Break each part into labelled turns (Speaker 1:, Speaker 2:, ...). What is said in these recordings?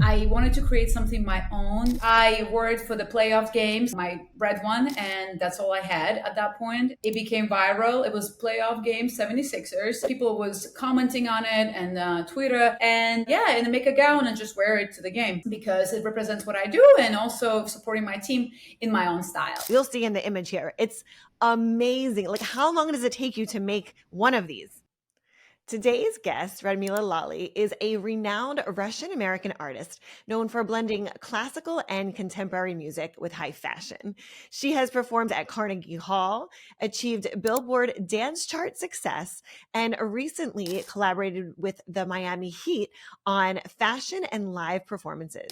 Speaker 1: I wanted to create something my own. I worked for the playoff games, my red one, and that's all I had at that point. It became viral. It was playoff game 76ers. People was commenting on it and Twitter and yeah, and make a gown and just wear it to the game because it represents what I do and also supporting my team in my own style.
Speaker 2: You'll see in the image here. It's amazing. Like, how long does it take you to make one of these? Today's guest, Radmila Lolly, is a renowned Russian American artist known for blending classical and contemporary music with high fashion. She has performed at Carnegie Hall, achieved Billboard dance chart success, and recently collaborated with the Miami Heat on fashion and live performances.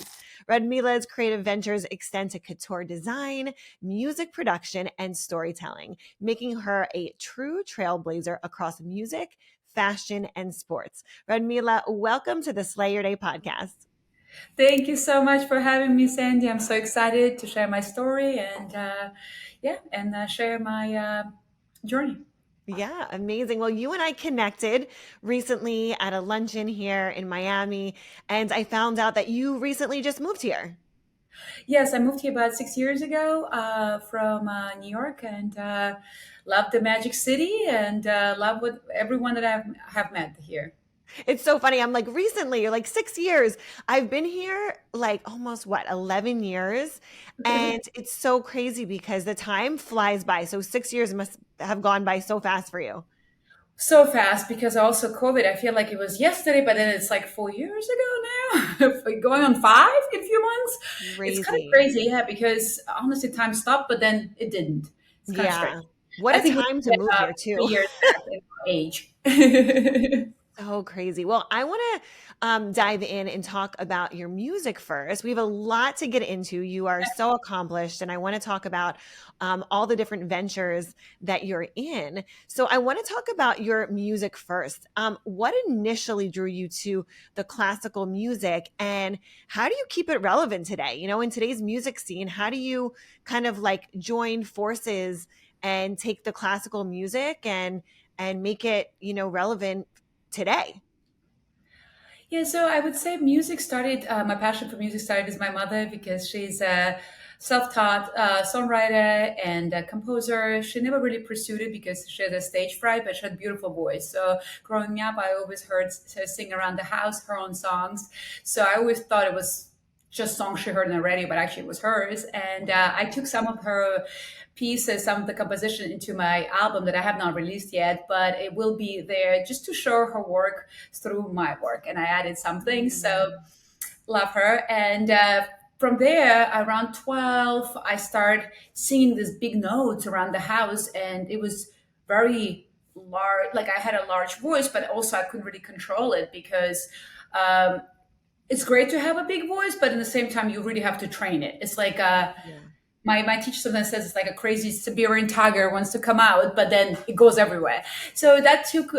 Speaker 2: Radmila's creative ventures extend to couture design, music production, and storytelling, making her a true trailblazer across music, fashion, and sports. Radmila, welcome to the Slay Your Day podcast.
Speaker 1: Thank you so much for having me, Sandy. I'm so excited to share my story and share my journey.
Speaker 2: Yeah, amazing. Well, you and I connected recently at a luncheon here in Miami, and I found out that you recently just moved here.
Speaker 1: Yes, I moved here about 6 years ago from New York and love the Magic City and love with everyone that have met here.
Speaker 2: It's so funny. I'm like, recently, you're like 6 years. I've been here like almost 11 years. And it's so crazy because the time flies by. So 6 years must have gone by so fast for you.
Speaker 1: So fast because also COVID, I feel like it was yesterday, but then it's like 4 years ago now, going on five in a few months. It's kind of
Speaker 2: Crazy.
Speaker 1: crazy, yeah, because honestly, time stopped, but then it didn't. It's kind of strange.
Speaker 2: Yeah. What
Speaker 1: I
Speaker 2: a
Speaker 1: think we
Speaker 2: time to
Speaker 1: get
Speaker 2: move here,
Speaker 1: 3
Speaker 2: too.
Speaker 1: years back in age.
Speaker 2: So crazy. Well, I want to dive in and talk about your music first. We have a lot to get into. You are so accomplished, and I want to talk about all the different ventures that you're in. So, I want to talk about your music first. What initially drew you to the classical music, and how do you keep it relevant today? You know, in today's music scene, how do you kind of like join forces and take the classical music and make it, relevant today?
Speaker 1: Yeah, so I would say music started, my passion for music started with my mother because she's a self-taught songwriter and a composer. She never really pursued it because she had a stage fright, but she had a beautiful voice. So growing up, I always heard her sing around the house her own songs. So I always thought it was just songs she heard on the radio, but actually it was hers. And I took some of her pieces, some of the composition into my album that I have not released yet, but it will be there just to show her work through my work. And I added some things. So love her. And from there, around 12, I started singing these big notes around the house. And it was very large, like I had a large voice, but also I couldn't really control it because um, it's great to have a big voice, but at the same time, you really have to train it. It's like
Speaker 2: Yeah.
Speaker 1: my teacher sometimes says it's like a crazy Siberian tiger wants to come out, but then it goes everywhere. So that took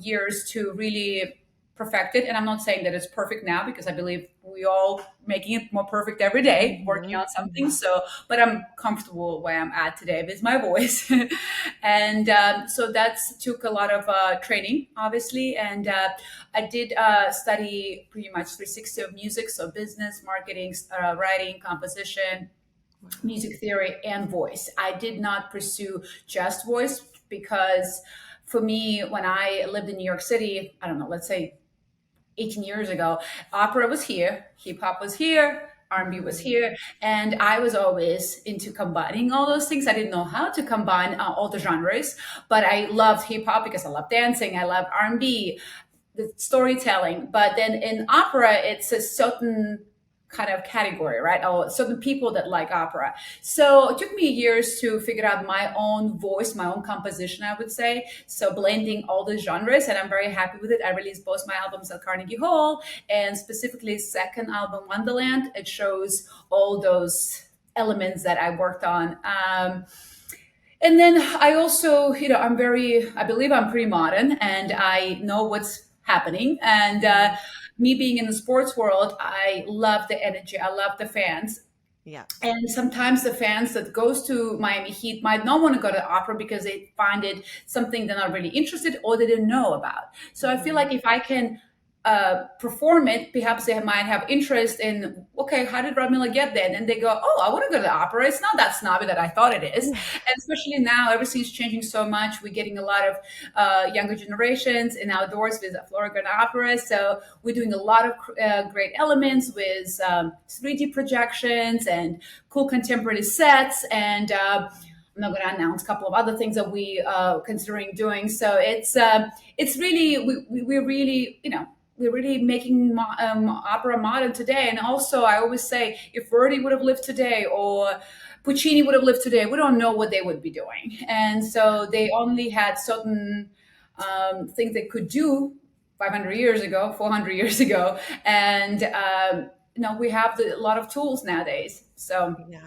Speaker 1: years to really perfect it. And I'm not saying that it's perfect now because I believe we all making it more perfect every day, working
Speaker 2: Mhm.
Speaker 1: on something. So, but I'm comfortable where I'm at today with my voice, and so that's took a lot of training, obviously. And I did study pretty much 360 of music, so business, marketing, writing, composition, music theory, and voice. I did not pursue just voice because for me, when I lived in New York City, I don't know, let's say 18 years ago, opera was here, hip hop was here, R&B was
Speaker 2: Mhm.
Speaker 1: here, and I was always into combining all those things. I didn't know how to combine all the genres, but I loved hip hop because I love dancing, I love R&B, the storytelling. But then in opera, it's a certain kind of category, right? Or certain people that like opera. So it took me years to figure out my own voice, my own composition, I would say. So blending all the genres, and I'm very happy with it. I released both my albums at Carnegie Hall, and specifically second album, Wonderland. It shows all those elements that I worked on. And then I also, I believe I'm pretty modern and I know what's happening. And
Speaker 2: Mhm.
Speaker 1: me being in the sports world, I love the energy. I love the fans.
Speaker 2: Yeah.
Speaker 1: And sometimes the fans that goes to Miami Heat might not want to go to opera because they find it something they're not really interested or they didn't know about. So I feel
Speaker 2: Mhm.
Speaker 1: like if I can perform it, perhaps they might have interest in, okay, how did Radmila get there? And they go, oh, I want to go to the opera. It's not that snobby that I thought it is. And especially now, everything's changing so much. We're getting a lot of younger generations in outdoors with Florida Opera. So we're doing a lot of great elements with 3D projections and cool contemporary sets. And I'm not going to announce a couple of other things that we considering doing. So it's really we're really we're really making opera modern today. And also, I always say, if Verdi would have lived today or Puccini would have lived today, we don't know what they would be doing. And so they only had certain things they could do 500 years ago, 400 years ago. And we have a lot of tools nowadays. So
Speaker 2: Yeah.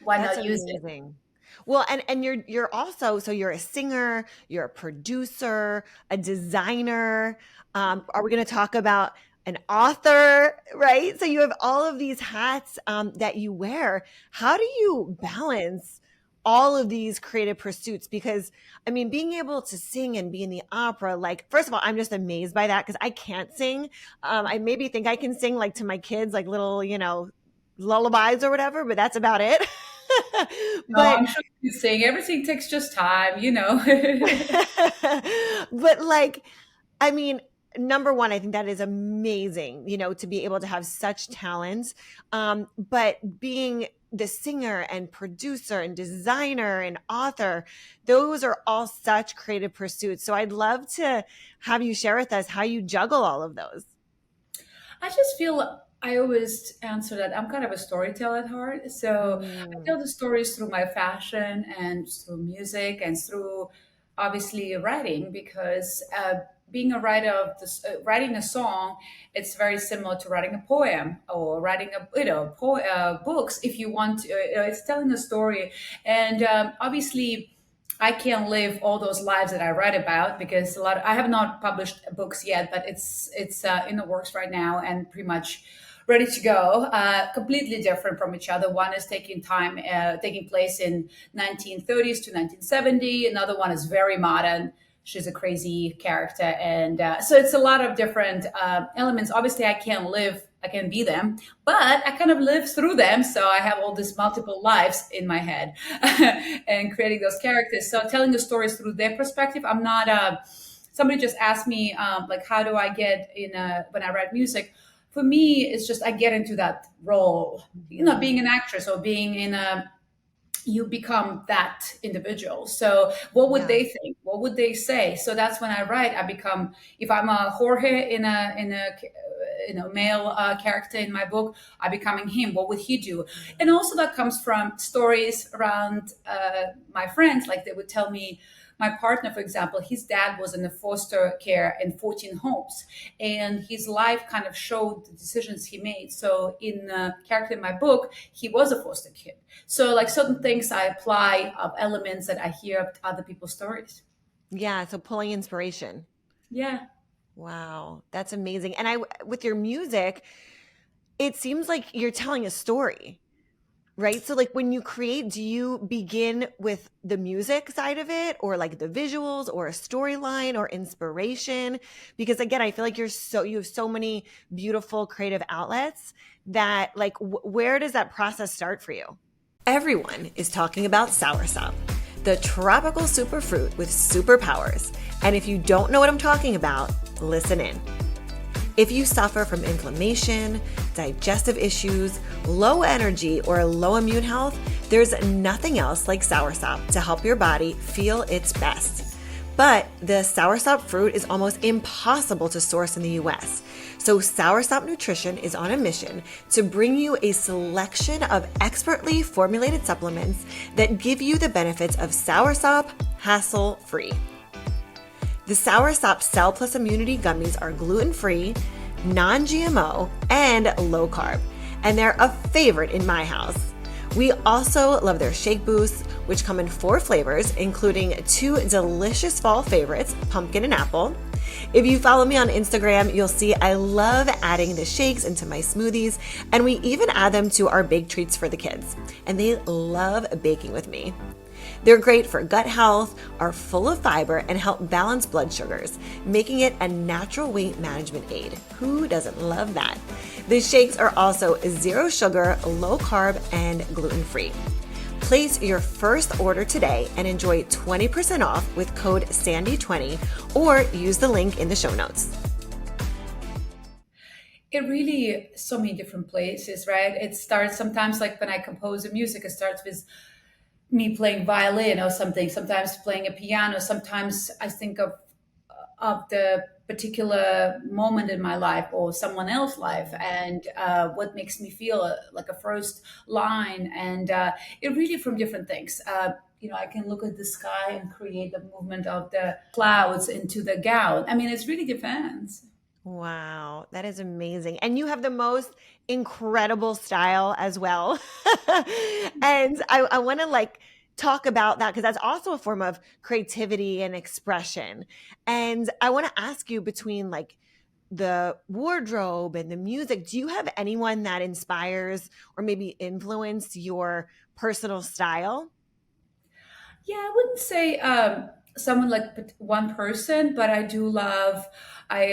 Speaker 1: why
Speaker 2: That's
Speaker 1: not use it?
Speaker 2: amazing. Well, and you're also, so you're a singer, you're a producer, a designer. Are we going to talk about an author, right? So you have all of these hats that you wear. How do you balance all of these creative pursuits? Because I mean, being able to sing and be in the opera, like, first of all, I'm just amazed by that because I can't sing. I maybe think I can sing like to my kids, like little, lullabies or whatever, but that's about it.
Speaker 1: No,
Speaker 2: But
Speaker 1: I'm sure you can sing. Everything takes just time.
Speaker 2: but like, I mean, number one, I think that is amazing, to be able to have such talent. But being the singer and producer and designer and author, those are all such creative pursuits. So I'd love to have you share with us how you juggle all of those.
Speaker 1: I just feel I always answer that I'm kind of a storyteller at heart. So I
Speaker 2: Mm,
Speaker 1: tell the stories through my fashion and through music and through obviously writing because being a writer of this, writing a song, it's very similar to writing a poem or writing books. If you want, it's telling a story, and obviously I can't live all those lives that I write about because I have not published books yet, but it's in the works right now and pretty much ready to go. Completely different from each other. One is taking place in 1930s to 1970. Another one is very modern. She's a crazy character, and so it's a lot of different elements. Obviously, I can be them, but I kind of live through them. So I have all these multiple lives in my head and creating those characters. So telling the stories through their perspective. I'm not somebody just asked me like how do I get in when I write music. For me, it's just I get into that role,
Speaker 2: mhm.
Speaker 1: being an actress or being in a you become that individual. So what would
Speaker 2: Yeah.
Speaker 1: they think? What would they say? So that's when I write. I become, if I'm a Jorge in a male character in my book, I becoming him. What would he do? And also that comes from stories around my friends. Like they would tell me, my partner, for example, his dad was in the foster care in 14 homes, and his life kind of showed the decisions he made. So in character in my book, he was a foster kid. So like certain things I apply of elements that I hear of other people's stories.
Speaker 2: Yeah. So pulling inspiration.
Speaker 1: Yeah.
Speaker 2: Wow. That's amazing. And with your music, it seems like you're telling a story. Right? So like when you create, do you begin with the music side of it or like the visuals or a storyline or inspiration? Because again, I feel like you have so many beautiful creative outlets that like where does that process start for you? Everyone is talking about soursop, the tropical superfruit with superpowers. And if you don't know what I'm talking about, listen in. If you suffer from inflammation, digestive issues, low energy, or low immune health, there's nothing else like soursop to help your body feel its best. But the soursop fruit is almost impossible to source in the US. So Soursop Nutrition is on a mission to bring you a selection of expertly formulated supplements that give you the benefits of soursop hassle-free. The Soursop Cell Plus Immunity Gummies are gluten-free, non-GMO, and low-carb, and they're a favorite in my house. We also love their shake boosts, which come in 4 flavors, including 2 delicious fall favorites, pumpkin and apple. If you follow me on Instagram, you'll see I love adding the shakes into my smoothies, and we even add them to our baked treats for the kids, and they love baking with me. They're great for gut health, are full of fiber, and help balance blood sugars, making it a natural weight management aid. Who doesn't love that? The shakes are also zero sugar, low carb, and gluten free. Place your first order today and enjoy 20% off with code SANDY20 or use the link in the show notes.
Speaker 1: It really so many different places, right? It starts sometimes like when I compose a music, it starts with me playing violin or something, sometimes playing a piano. Sometimes I think of the particular moment in my life or someone else's life and what makes me feel like a first line. And it really from different things. I can look at the sky and create the movement of the clouds into the gown. I mean, it really depends.
Speaker 2: Wow, that is amazing. And you have the most incredible style as well. And I want to like talk about that because that's also a form of creativity and expression. And I want to ask you between like the wardrobe and the music, do you have anyone that inspires or maybe influenced your personal style?
Speaker 1: Yeah, I wouldn't say someone like one person, but I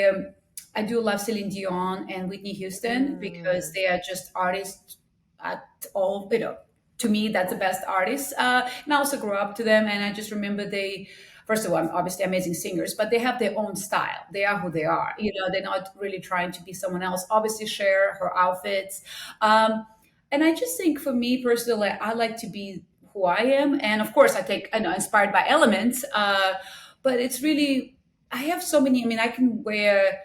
Speaker 1: um, I do love Celine Dion and Whitney Houston because
Speaker 2: Mm,
Speaker 1: they are just artists at all. To me, that's the best artists. And I also grew up to them, and I just remember they. First of all, obviously amazing singers, but they have their own style. They are who they are. They're not really trying to be someone else. Obviously, share her outfits. And I just think for me personally, I like to be who I am. And of course, I know, inspired by elements. But it's really, I have so many. I mean, I can wear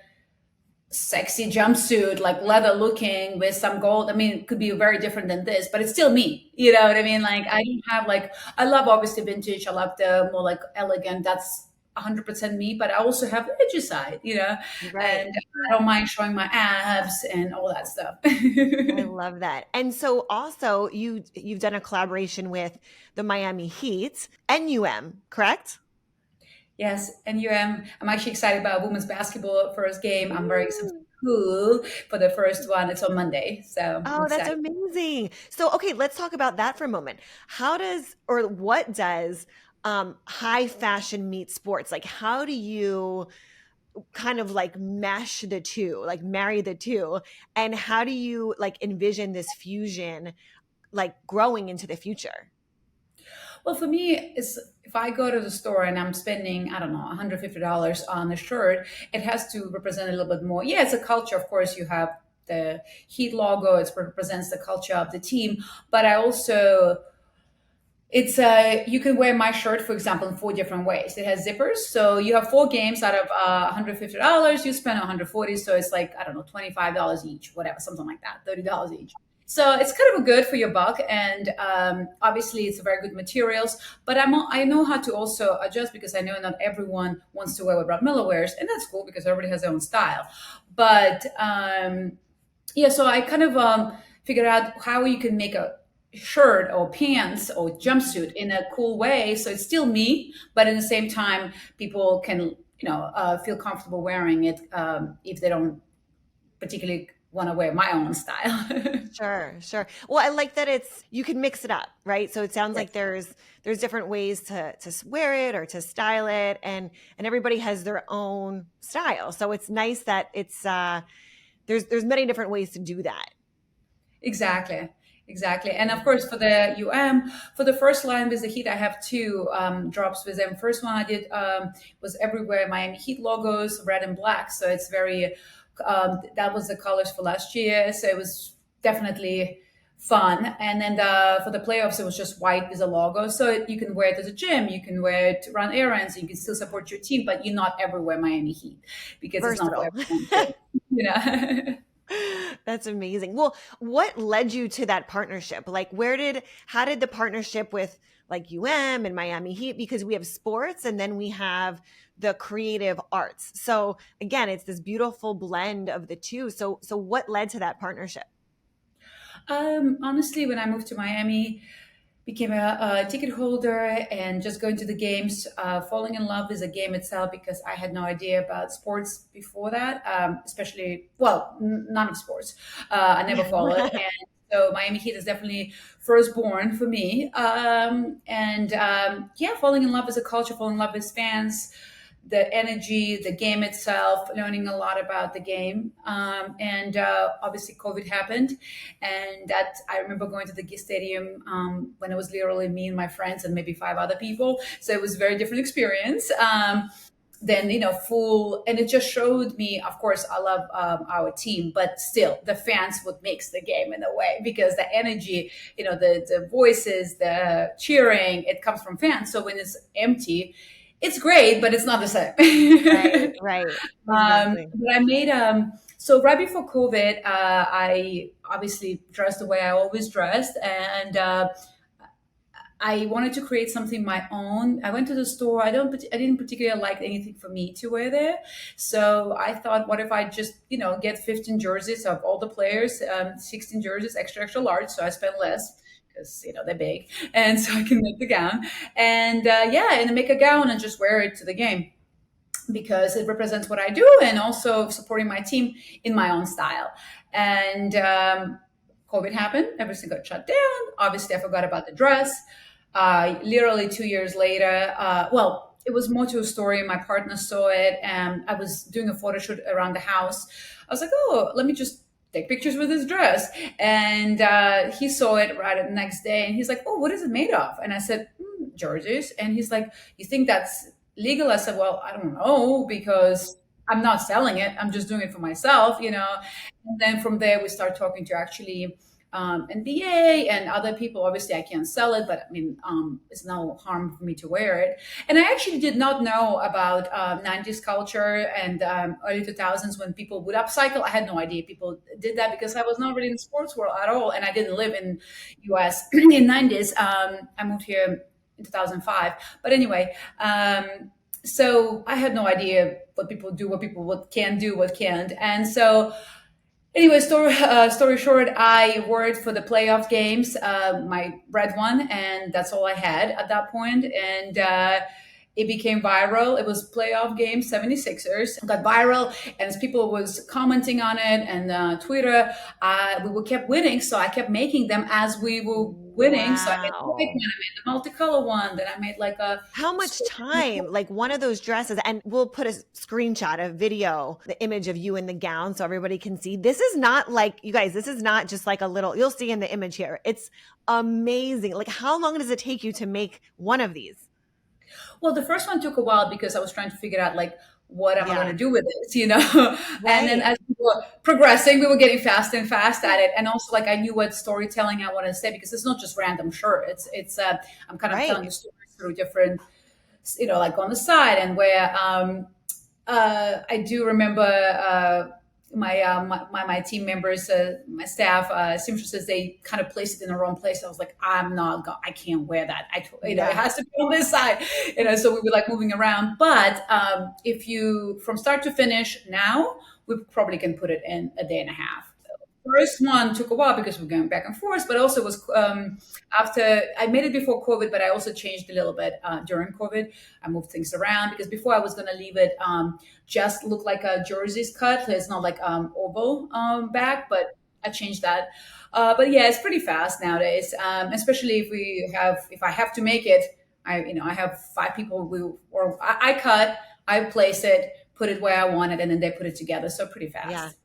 Speaker 1: sexy jumpsuit, like leather looking with some gold. I mean, it could be very different than this, but it's still me. You know what I mean? Like, I don't have like, I love obviously vintage. I love the more like elegant. That's 100% me, but I also have the edgy side,
Speaker 2: right.
Speaker 1: and I don't mind showing my abs and all that stuff.
Speaker 2: I love that. And so also you've done a collaboration with the Miami Heat, NUM, correct?
Speaker 1: Yes, and I'm actually excited about women's basketball first game. I'm very excited.
Speaker 2: Ooh.
Speaker 1: Cool for the first one. It's on Monday, so I'm
Speaker 2: Oh, that's
Speaker 1: excited.
Speaker 2: amazing. So, okay, let's talk about that for a moment. How does or what does high fashion meet sports? Like, how do you kind of like mesh the two, like marry the two? And how do you like envision this fusion like growing into the future?
Speaker 1: Well, for me, it's if I go to the store and I'm spending, I don't know, $150 on a shirt, it has to represent a little bit more. Yeah, it's a culture. Of course, you have the Heat logo. It represents the culture of the team. But I also it's you can wear my shirt, for example, in four different ways. It has zippers, so you have four games out of $150. You spend 140, so it's like I don't know, $25 each, whatever, something like that, $30 each. So it's kind of a good for your buck, and obviously it's a very good materials. But I know how to also adjust because I know not everyone wants to wear what Radmila wears, and that's cool because everybody has their own style. But yeah, so I kind of figured out how you can make a shirt or pants or jumpsuit in a cool way so it's still me, but at the same time people can feel comfortable wearing it if they don't particularly want to wear my own style.
Speaker 2: Sure, sure. Well, I like that it's you can mix it up, right? So it sounds like
Speaker 1: Yes,
Speaker 2: there's different ways to wear it or to style it, and everybody has their own style. So it's nice that it's there's many different ways to do that.
Speaker 1: exactly. Exactly. And of course, for the for the first line with the Heat, I have two drops with them. First one I did was everywhere Miami Heat logos, red and black. So it's very, that was the colors for last year. So it was definitely fun. And then for the playoffs, it was just white with a logo. So you can wear it to the gym, you can wear it to run errands, you can still support your team, but you're not everywhere Miami Heat because it's not for
Speaker 2: Versatile.
Speaker 1: everyone to, you know.
Speaker 2: That's amazing. Well, what led you to that partnership? Like how did the partnership with like UM and Miami Heat, because we have sports and then we have the creative arts. So again, it's this beautiful blend of the two. So what led to that partnership?
Speaker 1: Honestly, when I moved to Miami, became a ticket holder and just going to the games, falling in love with the game itself because I had no idea about sports before that, especially, well, none of sports. I never followed. And So Miami Heat is definitely firstborn for me. And yeah, falling in love with the culture, falling in love with fans, the energy, the game itself, learning a lot about the game. And obviously, COVID happened. And that I remember going to the stadium when it was literally me and my friends and maybe five other people. So it was a very different experience. Then full, and it just showed me, of course I love our team, but still the fans what makes the game in a way, because the energy, the voices, the cheering, it comes from fans. So when it's empty, it's great, but it's not the same.
Speaker 2: Right, right. Exactly.
Speaker 1: But I made so right before COVID, I obviously dressed the way I always dressed, and I wanted to create something my own. I went to the store. I didn't particularly like anything for me to wear there, so I thought, what if I just get 15 jerseys of all the players, 16 jerseys, extra extra large, so I spent less because they're big, and so I can make the gown, and yeah, and make a gown and just wear it to the game because it represents what I do, and also supporting my team in my own style. And COVID happened, everything got shut down. Obviously, I forgot about the dress. Literally 2 years later, well, it was more to a story. My partner saw it, and I was doing a photo shoot around the house. I was like, oh, let me just take pictures with this dress. And he saw it right the next day, and he's like, oh, what is it made of? And I said, jerseys. And he's like, you think that's legal? I said, well, I don't know, because I'm not selling it. I'm just doing it for myself. And then from there, we start talking to actually NBA and other people. Obviously, I can't sell it, but I mean, it's no harm for me to wear it. And I actually did not know about 90s culture and early 2000s when people would upcycle. I had no idea people did that because I was not really in the sports world at all, and I didn't live in US in 90s. I moved here in 2005. But anyway, so I had no idea what people do, what can do, what can't. And so anyway, story short, I worked for the playoff games, my red one, and that's all I had at that point. And it became viral. It was playoff game 76ers got viral, and as people was commenting on it, and Twitter, we kept winning, so I kept making them as we were winning. So I made the white one,
Speaker 2: Wow.
Speaker 1: I made the multicolor one, then I made like a
Speaker 2: How much time, like one of those dresses, and we'll put a screenshot, a video, the image of you in the gown so everybody can see. This is not like, you guys, this is not just like a little, you'll see in the image here. It's amazing. Like, how long does it take you to make one of these?
Speaker 1: Well, the first one took a while because I was trying to figure out like what am I going
Speaker 2: Yeah,
Speaker 1: to do with this. And then
Speaker 2: right.
Speaker 1: as we were progressing, we were getting fast and fast at it, and also like I knew what storytelling I wanted to say, because it's not just random shirt. It's I'm kind of telling
Speaker 2: Right.
Speaker 1: the stories through different, like on the side, and where I do remember my team members, my staff, seamstresses, they kind of placed it in the wrong place. I was like, I can't wear that. It
Speaker 2: Yeah.
Speaker 1: has to be on this side. So we were like moving around. But if you from start to finish now, we probably can put it in a day and a half. First one took a while because we're going back and forth, but also was after I made it before COVID, but I also changed a little bit during COVID. I moved things around because before I was going to leave it just look like a jersey's cut. It's not like oval back, but I changed that. But yeah, it's pretty fast nowadays, especially if I have to make it. I have five people or I cut, I place it, put it where I want it, and then they put it together. So pretty
Speaker 2: Yeah.
Speaker 1: fast.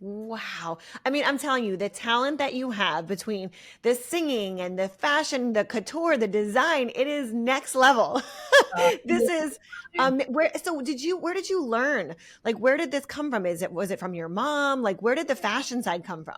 Speaker 2: Wow. I mean, I'm telling you, the talent that you have between the singing and the fashion, the couture, the design, it is next level. This is where did you learn? Like, where did this come from? Was it from your mom? Like, where did the fashion side come from?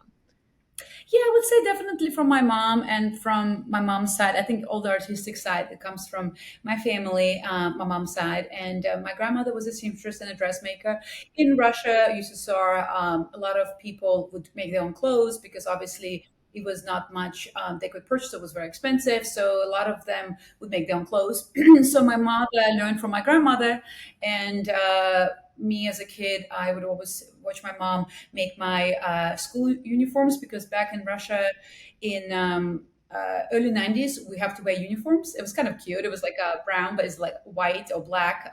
Speaker 1: Yeah, I would say definitely from my mom, and from my mom's side. I think all the artistic side that comes from my family, my mom's side. And my grandmother was a seamstress and a dressmaker. In Russia, you saw a lot of people would make their own clothes because obviously it was not much they could purchase. It was very expensive. So a lot of them would make their own clothes. So my mother learned from my grandmother, and me as a kid, I would always watch my mom make my school uniforms, because back in Russia in early 90s, we have to wear uniforms. It was kind of cute. It was like brown, but it's like white or black.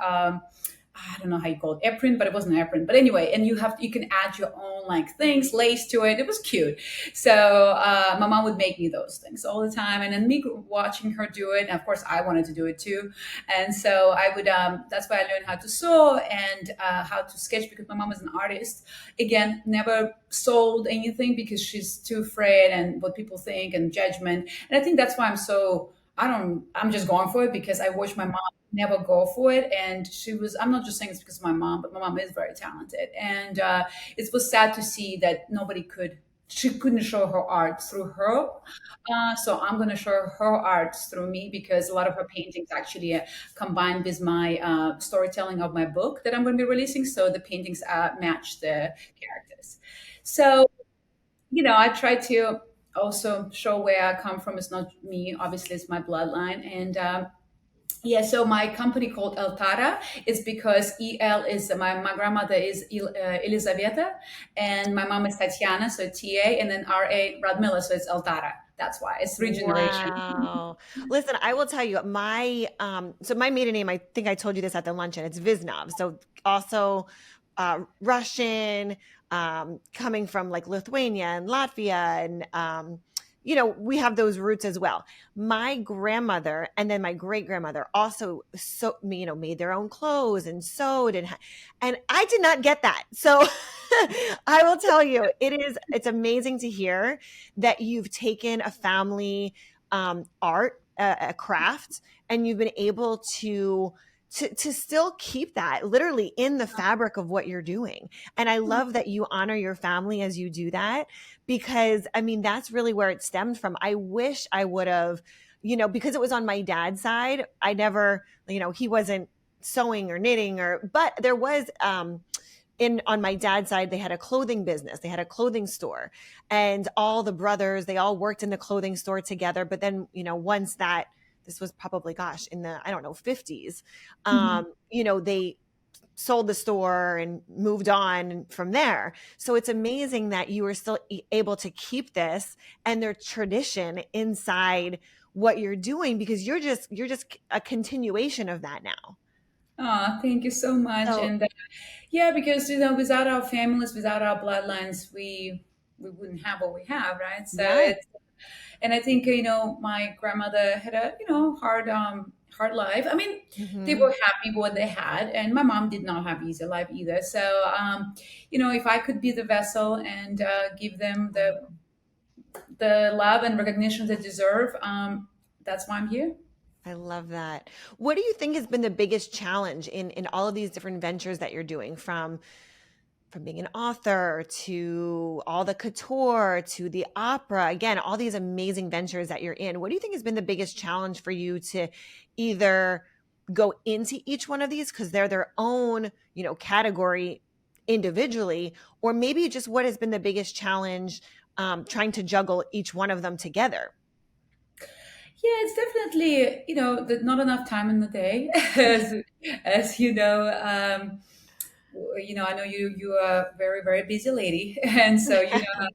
Speaker 1: I don't know how you call it, apron, but it wasn't an apron. But anyway, and you can add your own like things, lace to it. It was cute. So my mom would make me those things all the time, and then me watching her do it. And of course, I wanted to do it too. And so I would. That's why I learned how to sew and how to sketch because my mom is an artist. Again, never sold anything because she's too afraid and what people think and judgment. And I think that's why I'm so. I don't. I'm just going for it because I watched my mom never go for it. And she was, I'm not just saying it's because of my mom, but my mom is very talented. And it was sad to see that she couldn't show her art through her. So I'm going to show her art through me because a lot of her paintings actually combined with my storytelling of my book that I'm going to be releasing. So the paintings match the characters. So, I try to also show where I come from. It's not me, obviously, it's my bloodline. And yeah, so my company called El Tara is because EL is my grandmother is Elisaveta and my mom is Tatiana, so TA, and then RA Radmila, so it's El Tara. That's why it's three generations.
Speaker 2: Wow. Listen, I will tell you my so my maiden name, I think I told you this at the luncheon. It's Viznov. So also Russian, coming from like Lithuania and Latvia and we have those roots as well. My grandmother and then my great grandmother also made their own clothes and sewed and I did not get that. So I will tell you, it's amazing to hear that you've taken a family art, a craft, and you've been able to still keep that literally in the fabric of what you're doing. And I love that you honor your family as you do that, because I mean, that's really where it stemmed from. I wish I would have, because it was on my dad's side, I never, he wasn't sewing or knitting but there was, on my dad's side, they had a clothing business. They had a clothing store, and all the brothers, they all worked in the clothing store together. But then, once this was probably, gosh, in the, I don't know, 50s,
Speaker 1: Mhm.
Speaker 2: they sold the store and moved on from there. So it's amazing that you were still able to keep this and their tradition inside what you're doing, because you're just a continuation of that now.
Speaker 1: Oh, thank you so much.
Speaker 2: So
Speaker 1: And yeah, because without our families, without our bloodlines, we wouldn't have what we have, right? So
Speaker 2: yeah.
Speaker 1: it's and I think my grandmother had a hard life. I mean, they
Speaker 2: Hmm.
Speaker 1: were happy with what they had, and my mom did not have easy life either. So if I could be the vessel and give them the love and recognition they deserve, that's why I'm here.
Speaker 2: I love that. What do you think has been the biggest challenge in all of these different ventures that you're doing, from being an author to all the couture to the opera, again, all these amazing ventures that you're in? What do you think has been the biggest challenge for you to either go into each one of these because they're their own, category individually, or maybe just what has been the biggest challenge, trying to juggle each one of them together?
Speaker 1: Yeah, it's definitely not enough time in the day, as you know. I know you are a very very busy lady, and so you know how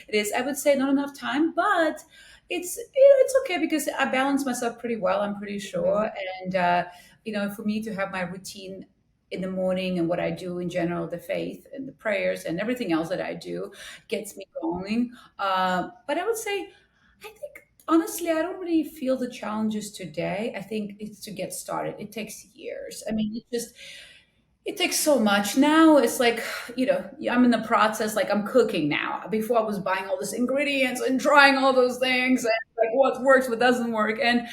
Speaker 1: it is. I would say not enough time, but it's okay because I balance myself pretty well. I'm pretty
Speaker 2: Mhm.
Speaker 1: sure, and for me to have my routine in the morning and what I do in general, the faith and the prayers and everything else that I do gets me going. But I would say, I think honestly, I don't really feel the challenges today. I think it's to get started. It takes years. I mean, it takes so much now. It's like, I'm in the process, like I'm cooking now. Before I was buying all these ingredients and trying all those things and like what works, what doesn't work. And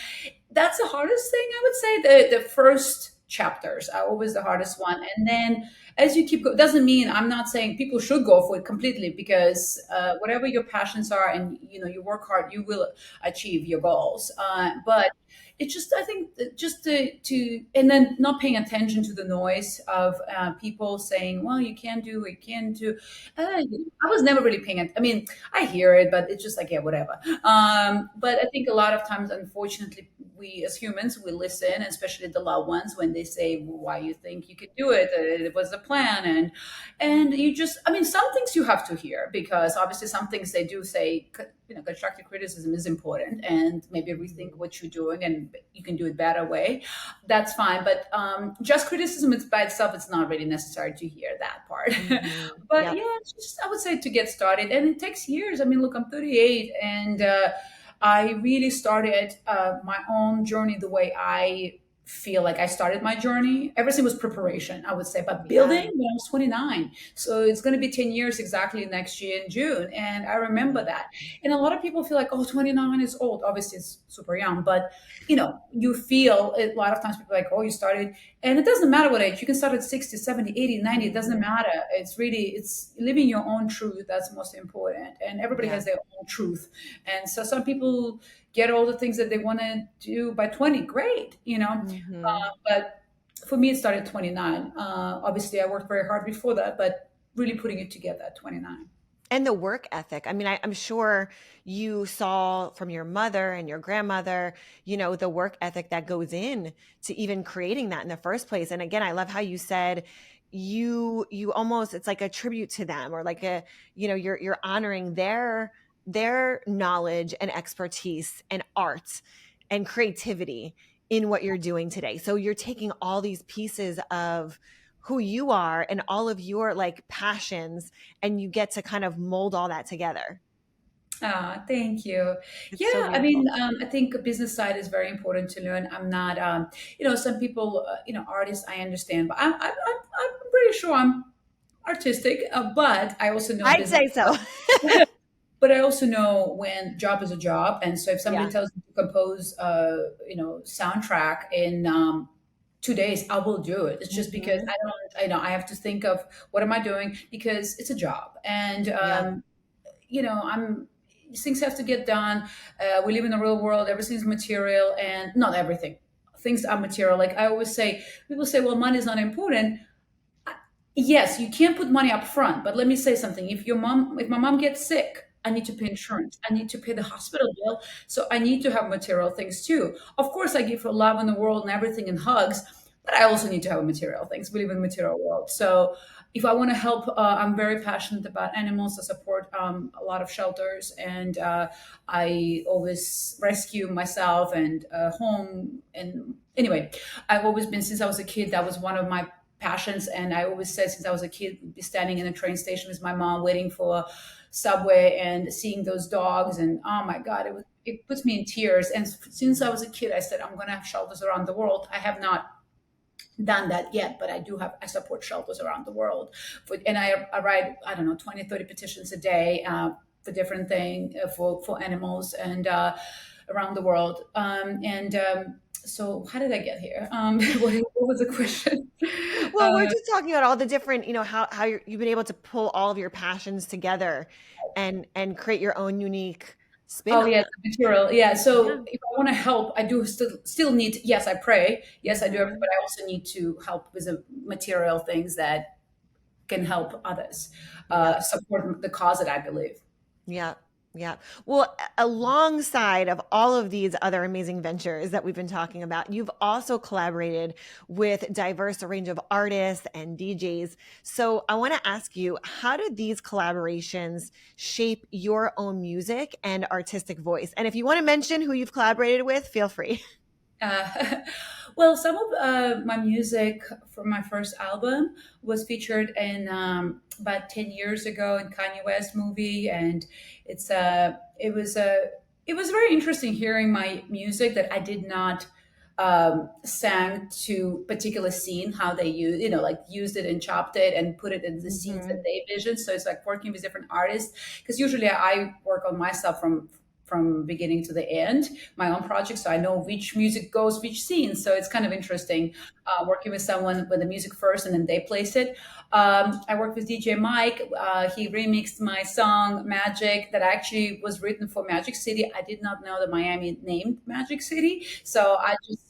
Speaker 1: that's the hardest thing, I would say. The first chapters are always the hardest one. And then as you keep going, doesn't mean I'm not saying people should go for it completely because whatever your passions are and you work hard, you will achieve your goals. But it's just I think that just to and then not paying attention to the noise of people saying, well, you can't do it, you can't do. I was never really paying I mean, I hear it, but it's just like, yeah, whatever. But I think a lot of times, unfortunately, we as humans, we listen, and especially the loved ones when they say, well, why you think you could do it, it was a plan. And you just, I mean, some things you have to hear, because obviously some things they do say, constructive criticism is important, and maybe rethink what you're doing and you can do it better way. That's fine. But just criticism it's by itself, it's not really necessary to hear that part.
Speaker 2: Hmm.
Speaker 1: But
Speaker 2: Yep.
Speaker 1: yeah, it's just, I would say, to get started, and it takes years. I mean, look, I'm 38, and I really started my own journey the way I feel like I started my journey. Everything was preparation, I would say, but
Speaker 2: Yeah.
Speaker 1: building when I was 29. So it's going to be 10 years exactly next year in June. And I remember
Speaker 2: Mhm.
Speaker 1: that. And a lot of people feel like, oh, 29 is old. Obviously, it's super young, but you feel a lot of times people are like, oh, you started, and it doesn't matter what age. You can start at 60, 70, 80, 90. It doesn't
Speaker 2: Mhm.
Speaker 1: matter. It's really, it's living your own truth. That's most important. And everybody
Speaker 2: Yeah.
Speaker 1: has their own truth. And so some people get all the things that they want to do by 20. Great,
Speaker 2: Hmm.
Speaker 1: but for me, it started at 29. Obviously, I worked very hard before that, but really putting it together at 29.
Speaker 2: And the work ethic. I mean, I'm sure you saw from your mother and your grandmother, the work ethic that goes in to even creating that in the first place. And again, I love how you said you almost, it's like a tribute to them, or like you're honoring their knowledge and expertise and art and creativity in what you're doing today. So you're taking all these pieces of who you are and all of your like passions, and you get to kind of mold all that together.
Speaker 1: Ah, thank you.
Speaker 2: It's so
Speaker 1: Yeah, I mean,
Speaker 2: beautiful.
Speaker 1: I think a business side is very important to learn. I'm not, some people, artists, I understand, but I'm pretty sure I'm artistic, but I also know
Speaker 2: I'd
Speaker 1: business.
Speaker 2: say so.
Speaker 1: But I also know when job is a job, and so if somebody
Speaker 2: Yeah.
Speaker 1: tells me to compose, soundtrack in 2 days, I will do it. It's just because
Speaker 2: Hmm.
Speaker 1: I have to think of what am I doing, because it's a job, and
Speaker 2: Yeah.
Speaker 1: I'm things have to get done. We live in the real world. Everything's material, and not everything. Things are material. Like I always say, people say, "Well, money is not important." Yes, you can't put money up front, but let me say something. If my mom gets sick, I need to pay insurance. I need to pay the hospital bill. So I need to have material things too. Of course, I give her love in the world and everything and hugs, but I also need to have material things. We live in a material world. So if I want to help, I'm very passionate about animals. I support a lot of shelters, and I always rescue myself and home. And anyway, I've always been, since I was a kid, that was one of my passions. And I always said, since I was a kid, be standing in a train station with my mom, waiting for subway and seeing those dogs. And oh my God, it puts me in tears. And since I was a kid, I said, I'm going to have shelters around the world. I have not done that yet, but I support shelters around the world. And I write, I don't know, 20, 30 petitions a day for different things, for animals, and around the world. So how did I get here? What was the question?
Speaker 2: Well, we're
Speaker 1: Uh,
Speaker 2: just talking about all the different, how you've been able to pull all of your passions together and create your own unique spin
Speaker 1: Oh
Speaker 2: on
Speaker 1: yeah,
Speaker 2: them.
Speaker 1: the material. Yeah.
Speaker 2: Yeah.
Speaker 1: So if I want to help, I do still need. Yes, I pray. Yes, I do everything,
Speaker 2: Hmm.
Speaker 1: but I also need to help with the material things that can help others,
Speaker 2: Yeah.
Speaker 1: support the cause that I believe.
Speaker 2: Yeah. Yeah. Well, alongside of all of these other amazing ventures that we've been talking about, you've also collaborated with diverse range of artists and DJs. So I want to ask you, how did these collaborations shape your own music and artistic voice? And if you want to mention who you've collaborated with, feel free.
Speaker 1: Uh, well, some of my music from my first album was featured in about 10 years ago in Kanye West movie, and it was very interesting hearing my music that I did not sang to particular scene, how they use, like used it and chopped it and put it in the scenes that
Speaker 2: Hmm.
Speaker 1: they vision. So it's like working with different artists, because usually I work on myself from beginning to the end, my own project, so I know which music goes which scene. So it's kind of interesting working with someone with the music first and then they place it. I worked with DJ Mike. He remixed my song Magic that actually was written for Magic City. I did not know that Miami named Magic City, so I just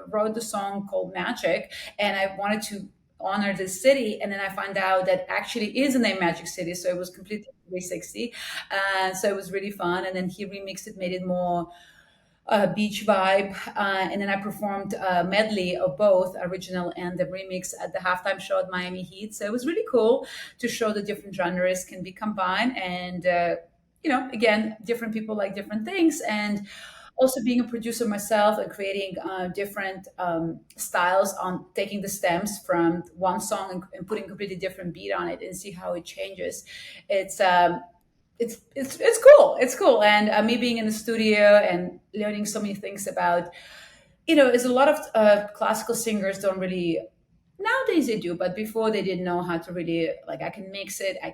Speaker 1: wrote the song called Magic, and I wanted to honor the city, and then I found out that actually is the name Magic City, so it was completely 360. And so it was really fun, and then he remixed it, made it more beach vibe. And then I performed a medley of both original and the remix at the halftime show at Miami Heat. So it was really cool to show the different genres can be combined. And, again, different people like different things. And also being a producer myself and creating different styles on taking the stems from one song and putting completely different beat on it and see how it changes. It's it's cool. It's cool, and me being in the studio and learning so many things about, is a lot of classical singers don't really, nowadays they do, but before they didn't know how to really, like, I can mix it, I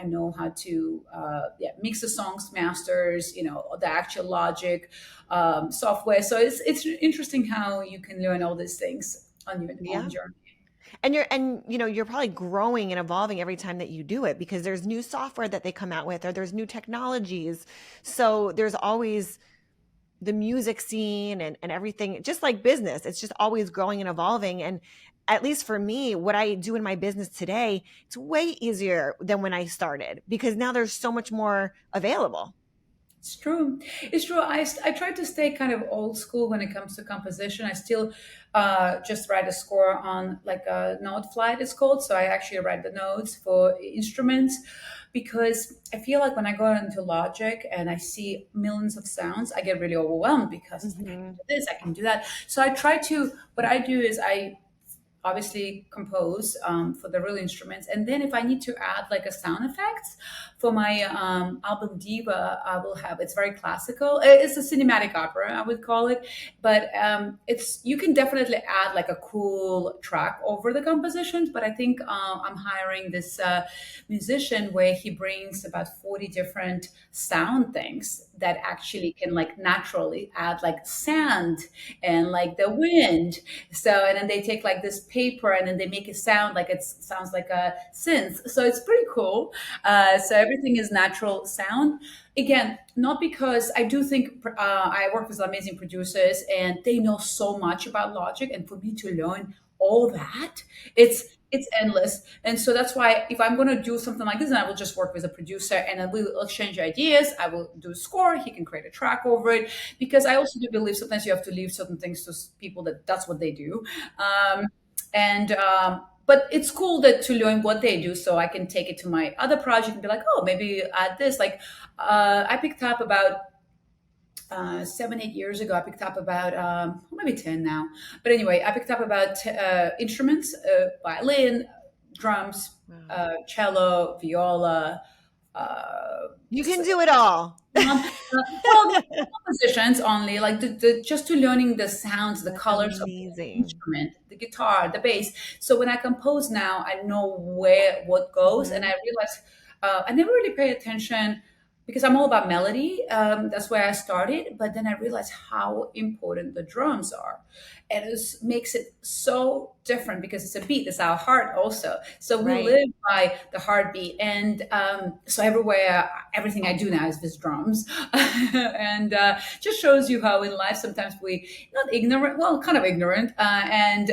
Speaker 1: know how to mix the songs, masters, the actual logic, software. So it's interesting how you can learn all these things on your own
Speaker 2: Yeah.
Speaker 1: journey.
Speaker 2: And you're probably growing and evolving every time that you do it because there's new software that they come out with or there's new technologies. So there's always the music scene and everything, just like business. It's just always growing and evolving. And at least for me, what I do in my business today, it's way easier than when I started because now there's so much more available.
Speaker 1: It's true. It's true. I try to stay kind of old school when it comes to composition. I still just write a score on like a note flight, it's called. So I actually write the notes for instruments because I feel like when I go into Logic and I see millions of sounds, I get really overwhelmed because it's like, I can
Speaker 2: Hmm.
Speaker 1: do this, I can do that. So I try to, what I do is I obviously compose for the real instruments, and then if I need to add like a sound effects for my album Diva, I will have, it's very classical, it's a cinematic opera I would call it, but it's, you can definitely add like a cool track over the compositions. But I think I'm hiring this musician where he brings about 40 different sound things that actually can like naturally add like sand and like the wind. So, and then they take like this paper and then they make it sound like it sounds like a synth. So it's pretty cool. So everything is natural sound. Again, not because I do think I work with amazing producers and they know so much about Logic, and for me to learn all that, it's endless. And so that's why if I'm going to do something like this, then I will just work with a producer and then we'll exchange ideas. I will do a score, he can create a track over it, because I also do believe sometimes you have to leave certain things to people that that's what they do. And but it's cool that to learn what they do so I can take it to my other project and be like, oh, maybe add this. Like I picked up about 7, 8 years ago, I picked up about maybe 10 now. But anyway, I picked up about instruments, violin, drums,
Speaker 2: Wow.
Speaker 1: cello, viola, uh,
Speaker 2: You can do it all.
Speaker 1: well, compositions only, like just to learning the sounds, the
Speaker 2: That's
Speaker 1: colors of the
Speaker 2: amazing.
Speaker 1: instrument, the guitar, the bass. So when I compose now, I know where what goes, and
Speaker 2: Mhm.
Speaker 1: I realize I never really pay attention because I'm all about melody. That's where I started, but then I realized how important the drums are, and it makes it so different because it's a beat. It's our heart also. So we
Speaker 2: Right.
Speaker 1: live by the heartbeat, and so everywhere, everything I do now is with drums, and just shows you how in life sometimes we not ignorant, well, kind of ignorant, and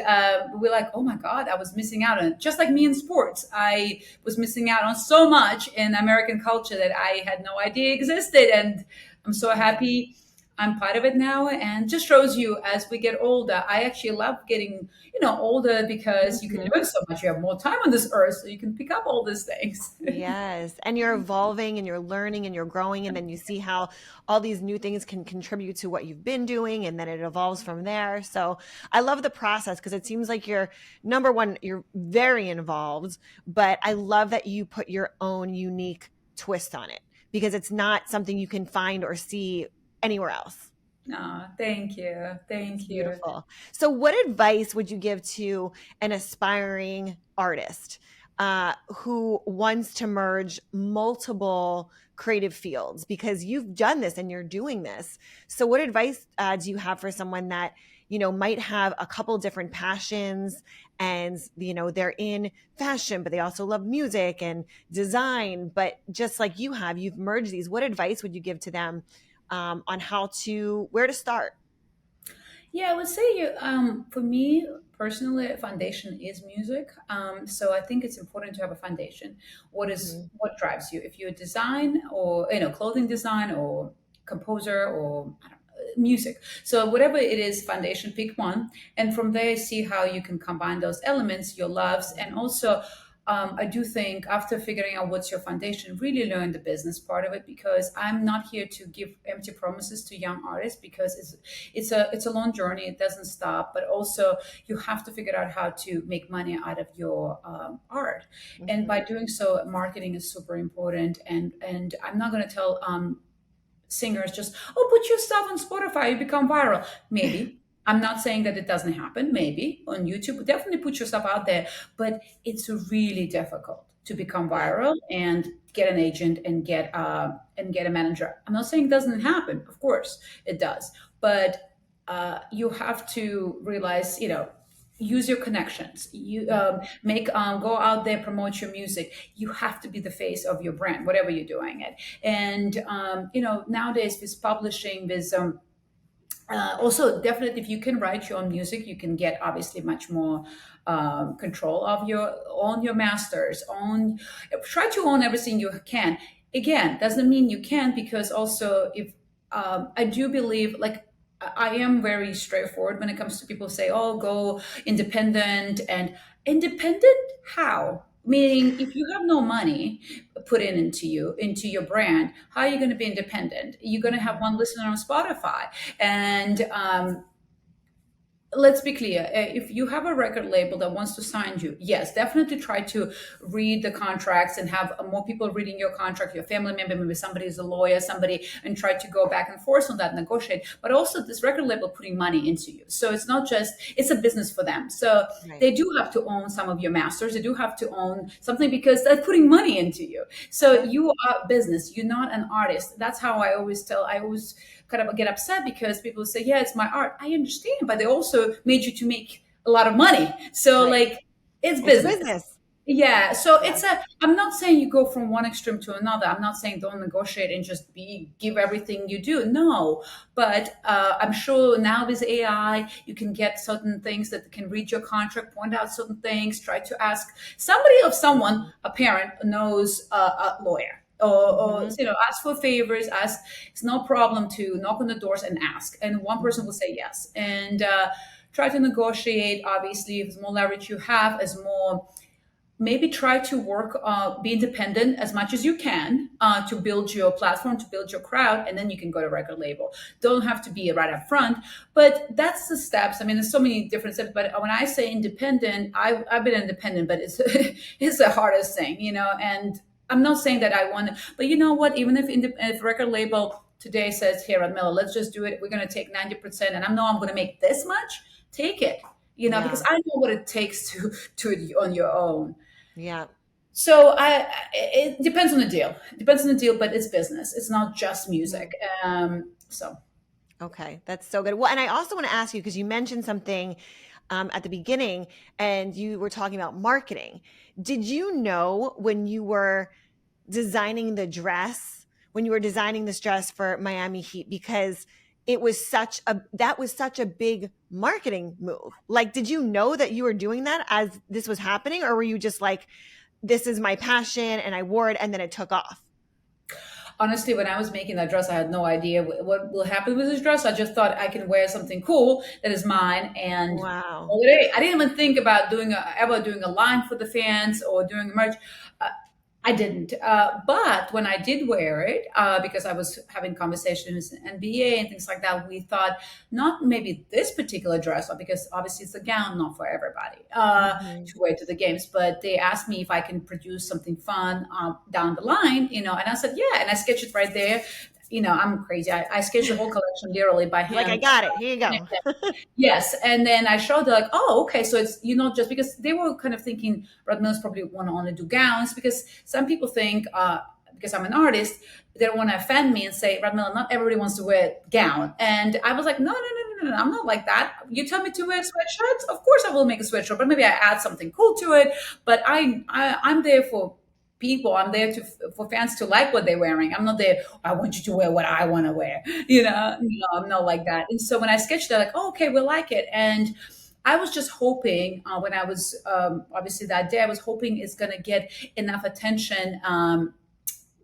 Speaker 1: we're like, oh my god, I was missing out on. Just like me in sports, I was missing out on so much in American culture that I had no idea existed, and I'm so
Speaker 2: Mhm.
Speaker 1: happy I'm part of it now. And just shows you as we get older, I actually love getting, older because you can
Speaker 2: Mhm.
Speaker 1: learn so much. You have more time on this earth, so you can pick up all these things.
Speaker 2: Yes. And you're evolving and you're learning and you're growing. And then you see how all these new things can contribute to what you've been doing. And then it evolves from there. So I love the process because it seems like you're number one, you're very involved, but I love that you put your own unique twist on it because it's not something you can find or see anywhere else.
Speaker 1: Oh, thank you.
Speaker 2: It's
Speaker 1: Thank you.
Speaker 2: beautiful. So, what advice would you give to an aspiring artist who wants to merge multiple creative fields? Because you've done this and you're doing this. So, what advice do you have for someone that might have a couple different passions and they're in fashion, but they also love music and design, but just like you have, you've merged these. What advice would you give to them on where to start?
Speaker 1: Yeah, I would say for me personally, foundation is music. So I think it's important to have a foundation.
Speaker 2: Mhm.
Speaker 1: What drives you? If you're design or clothing design or composer or I don't know, music. So whatever it is, foundation, pick one, and from there see how you can combine those elements, your loves, and also I do think after figuring out what's your foundation, really learn the business part of it, because I'm not here to give empty promises to young artists, because it's a long journey. It doesn't stop, but also you have to figure out how to make money out of your art, and by
Speaker 2: Mhm.
Speaker 1: doing so, marketing is super important. And I'm not going to tell singers just, oh, put your stuff on Spotify, you become viral. Maybe. I'm not saying that it doesn't happen. Maybe on YouTube, definitely put your stuff out there, but it's really difficult to become
Speaker 2: Yeah.
Speaker 1: viral and get an agent and get a manager. I'm not saying it doesn't happen. Of course, it does, but you have to realize, use your connections. You make go out there, promote your music. You have to be the face of your brand, whatever you're doing it. And nowadays with publishing, with also definitely if you can write your own music, you can get obviously much more control of your own, your masters own, try to own everything you can. Again, doesn't mean you can't, because also if I do believe, like, I am very straightforward when it comes to people say, oh, go independent. And independent how? Meaning, if you have no money put into your brand, how are you going to be independent? You're going to have
Speaker 2: Mhm.
Speaker 1: one listener on Spotify. And let's be clear, if you have a record label that wants to sign you, yes, definitely try to read the contracts and have more people reading your contract, your family member, maybe somebody is a lawyer, somebody, and try to go back and forth on that, negotiate. But also this record label putting money into you, so it's not just, it's a business for them. So
Speaker 2: Right.
Speaker 1: they do have to own some of your masters, they do have to own something, because they're putting money into you. So
Speaker 2: Yeah.
Speaker 1: you are a business, you're not an artist. That's how I always kind of get upset, because people say, yeah, it's my art. I understand, but they also made you to make a lot of money. So
Speaker 2: Right.
Speaker 1: like, it's
Speaker 2: It's a
Speaker 1: business.
Speaker 2: business.
Speaker 1: Yeah. So
Speaker 2: Yeah.
Speaker 1: I'm not saying you go from one extreme to another. I'm not saying don't negotiate and just give everything you do. No. But I'm sure now with AI, you can get certain things that can read your contract, point out certain things, try to ask somebody of someone, a parent knows a lawyer. Or
Speaker 2: Mhm.
Speaker 1: ask for favors. Ask. It's no problem to knock on the doors and ask, and one person will
Speaker 2: Mhm.
Speaker 1: say yes. And try to negotiate. Obviously, as more leverage you have, as more, maybe try to work, be independent as much as you can, to build your platform, to build your crowd, and then you can go to record label. Don't have to be right up front, but that's the steps. I mean, there's so many different steps, but when I say independent, I've been independent, but it's it's the hardest thing, and I'm not saying that I want to, but you know what, even if record label today says, here, Radmila, let's just do it, we're going to take 90%, and I know I'm going to make this much, take it, because
Speaker 2: Yeah.
Speaker 1: I know what it takes to it on your own.
Speaker 2: Yeah.
Speaker 1: So it depends on the deal. It depends on the deal, but it's business. It's not just music.
Speaker 2: Mhm.
Speaker 1: So
Speaker 2: Okay, that's so good. Well, and I also want to ask you because you mentioned something at the beginning, and you were talking about marketing. Did you know when you were designing the dress, when you were designing this dress for Miami Heat, because that was such a big marketing move. Like, did you know that you were doing that as this was happening, or were you just like, this is my passion and I wore it and then it took off?
Speaker 1: honestly, when I was making that dress, I had no idea what will happen with this dress. I just thought I can wear something cool that is mine, and
Speaker 2: Wow.
Speaker 1: all day. I didn't even think about ever doing a line for the fans or doing merch. Uh, I didn't. But when I did wear it, because I was having conversations in NBA and things like that, we thought not maybe this particular dress, because obviously it's a gown, not for everybody,
Speaker 2: Hmm.
Speaker 1: to wear to the games. But they asked me if I can produce something fun down the line, and I said, yeah. And I sketched it right there. I'm crazy. I sketched the whole collection literally by
Speaker 2: You're like, I
Speaker 1: hand.
Speaker 2: got it. Here you go.
Speaker 1: Yes, and then I showed her like, oh, okay, so it's just because they were kind of thinking Radmila's probably want to only do gowns, because some people think because I'm an artist, they don't want to offend me and say, Radmila, not everybody wants to wear gown, and I was like, no, no, no, no, no, I'm not like that. You tell me to wear sweatshirts, of course I will make a sweatshirt, but maybe I add something cool to it. But I'm there for people. I'm there for fans to like what they're wearing. I'm not there, I want you to wear what I want to wear. No, I'm not like that. And so when I sketched it, like, oh, okay, we like it. And I was just hoping, when I was obviously that day, I was hoping it's going to get enough attention.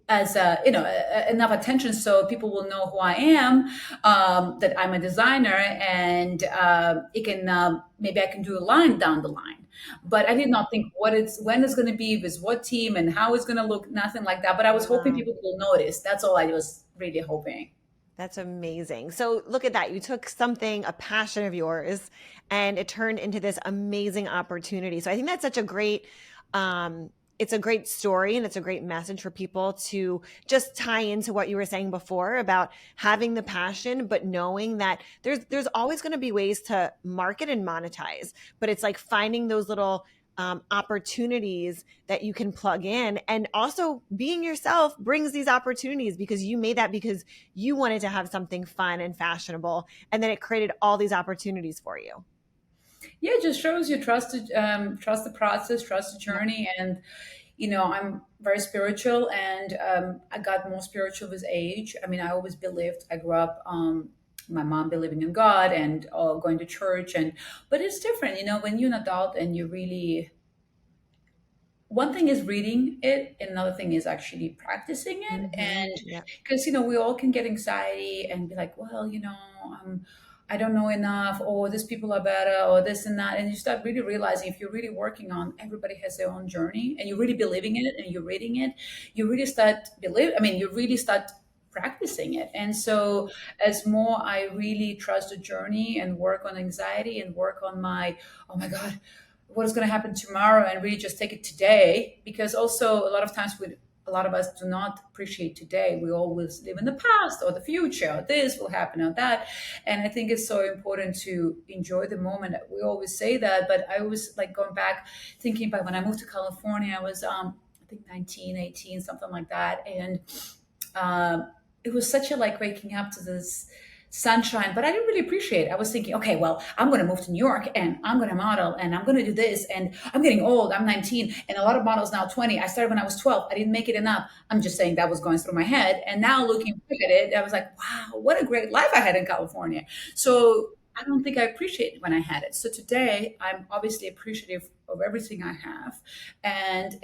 Speaker 1: as enough attention so people will know who I am, that I'm a designer, and it can maybe I can do a line down the line. But I did not think what it's when it's going to be with what team and how it's going to look, nothing like that. But I was hoping
Speaker 2: Wow.
Speaker 1: people will notice. That's all I was really hoping.
Speaker 2: That's amazing. So look at that. You took something, a passion of yours, and it turned into this amazing opportunity. So I think that's such a great, it's a great story and it's a great message for people to just tie into what you were saying before about having the passion, but knowing that there's always going to be ways to market and monetize, but it's like finding those little opportunities that you can plug in. And also being yourself brings these opportunities because you made that because you wanted to have something fun and fashionable. And then it created all these opportunities for you.
Speaker 1: Yeah, it just shows you trust the process, trust the
Speaker 2: Yep.
Speaker 1: journey. And I'm very spiritual, and I got more spiritual with age. I mean, I always believed. I grew up, my mom believing in God and going to church, and but it's different, when you're an adult and you really, one thing is reading it, and another thing is actually practicing it. And
Speaker 2: Yep.
Speaker 1: because we all can get anxiety and be like, well, I don't know enough, or these people are better, or this and that. And you start really realizing, if you're really working on, everybody has their own journey, and you're really believing in it and you're reading it, you really start you really start practicing it. And so as more I really trust the journey and work on anxiety and work on my, oh my God, what is going to happen tomorrow, and really just take it today. Because also a lot of times a lot of us do not appreciate today. We always live in the past or the future, or this will happen or that. And I think it's so important to enjoy the moment. We always say that, but I always like going back, thinking about when I moved to California. I was I think 19, 18, something like that. And it was such a like waking up to this sunshine, but I didn't really appreciate it. I was thinking, okay, well, I'm going to move to New York and I'm going to model and I'm going to do this, and I'm getting old. I'm 19 and a lot of models now 20. I started when I was 12. I didn't make it enough. I'm just saying that was going through my head. And now looking back at it, I was like, wow, what a great life I had in California. So I don't think I appreciated when I had it. So today I'm obviously appreciative of everything I have, and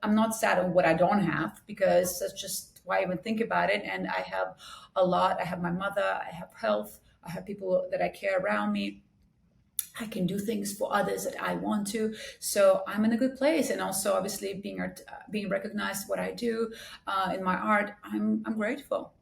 Speaker 1: I'm not sad on what I don't have, because that's just why I even think about it. And I have a lot. I have my mother, I have health, I have people that I care around me. I can do things for others that I want to. So I'm in a good place. And also, obviously, being recognized what I do in my art, I'm grateful.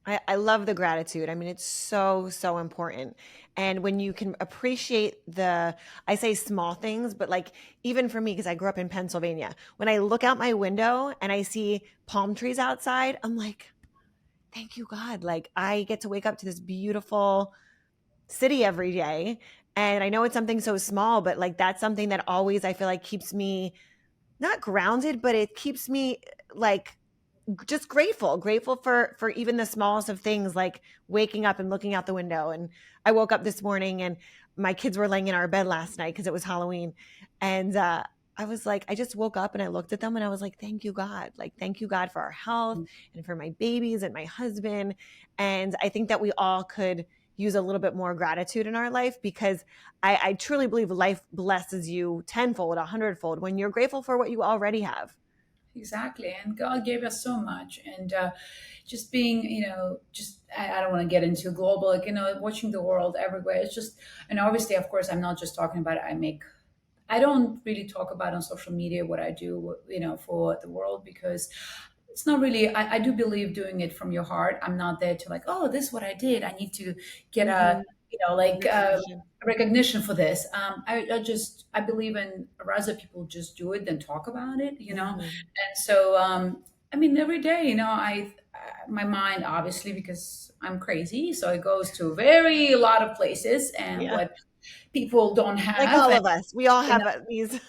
Speaker 2: I love the gratitude. I mean, it's so, so important. And when you can appreciate I say small things, but like even for me, because I grew up in Pennsylvania, when I look out my window and I see palm trees outside, I'm like, thank you, God. Like I get to wake up to this beautiful city every day. And I know it's something so small, but like that's something that always I feel like keeps me not grounded, but it keeps me like just grateful for even the smallest of things, like waking up and looking out the window. And I woke up this morning and my kids were laying in our bed last night because it was Halloween. And I was like, I just woke up and I looked at them and I was like, thank you, God. Like, thank you, God, for our health and for my babies and my husband. And I think that we all could use a little bit more gratitude in our life, because I truly believe life blesses you tenfold, a hundredfold when you're grateful for what you already have.
Speaker 1: Exactly. And God gave us so much. And just being, I don't want to get into global, like, watching the world everywhere. It's just, and obviously, of course, I'm not just talking about it. I don't really talk about on social media what I do, for the world, because it's not really, I do believe doing it from your heart. I'm not there to like, oh, this is what I did. I need to get a,
Speaker 2: Mhm.
Speaker 1: like
Speaker 2: Recognition.
Speaker 1: recognition for this. I believe in rather people just do it than talk about it.
Speaker 2: Mhm.
Speaker 1: And so, I mean, every day, my mind, obviously, because I'm crazy, so it goes to a lot of places, and
Speaker 2: Yeah.
Speaker 1: what people don't
Speaker 2: Like
Speaker 1: have.
Speaker 2: all
Speaker 1: And
Speaker 2: of us. We all have these.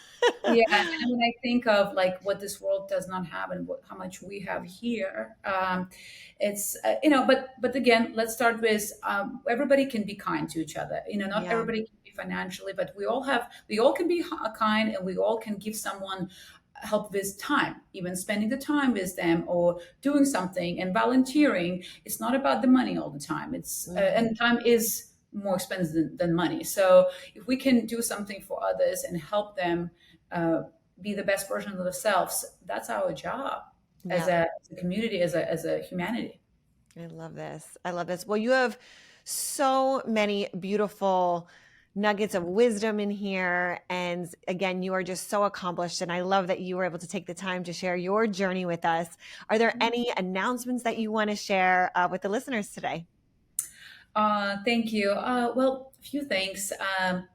Speaker 1: yeah, and when I think of like what this world does not have, and how much we have here, it's But again, let's start with everybody can be kind to each other. Not
Speaker 2: Yeah.
Speaker 1: everybody can be financially, but we all can be kind, and we all can give someone help with time, even spending the time with them, or doing something and volunteering. It's not about the money all the time.
Speaker 2: Mhm.
Speaker 1: And time is more expensive than money. So if we can do something for others and help them uh, be the best version of themselves, that's our job. as
Speaker 2: Yeah.
Speaker 1: a community, as a humanity.
Speaker 2: I love this. I love this. Well, you have so many beautiful nuggets of wisdom in here. And again, you are just so accomplished. And I love that you were able to take the time to share your journey with us. Are there any announcements that you want to share with the listeners today?
Speaker 1: Thank you. Well, a few things.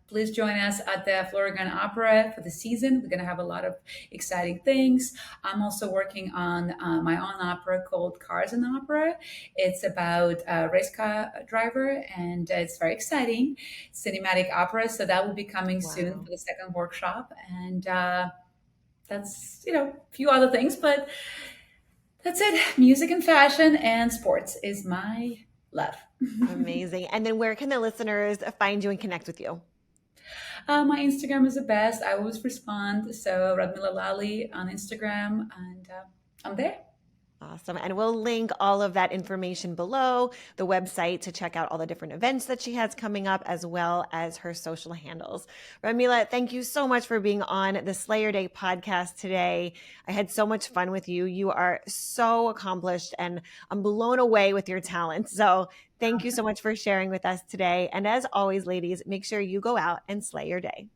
Speaker 1: Please join us at the Florida Opera for the season. We're going to have a lot of exciting things. I'm also working on my own opera called Cars and Opera. It's about a race car driver, and it's very exciting. Cinematic opera. So that will be coming soon
Speaker 2: Wow.
Speaker 1: for the second workshop. And that's, a few other things, but that's it. Music and fashion and sports is my love.
Speaker 2: Amazing. And then where can the listeners find you and connect with you?
Speaker 1: My Instagram is the best. I always respond. So Radmila Lolly on Instagram, and I'm there.
Speaker 2: Awesome. And we'll link all of that information below the website to check out all the different events that she has coming up, as well as her social handles. Radmila, thank you so much for being on the Slayer Day podcast today. I had so much fun with you. You are so accomplished, and I'm blown away with your talent. So thank you so much for sharing with us today. And as always, ladies, make sure you go out and slay your day.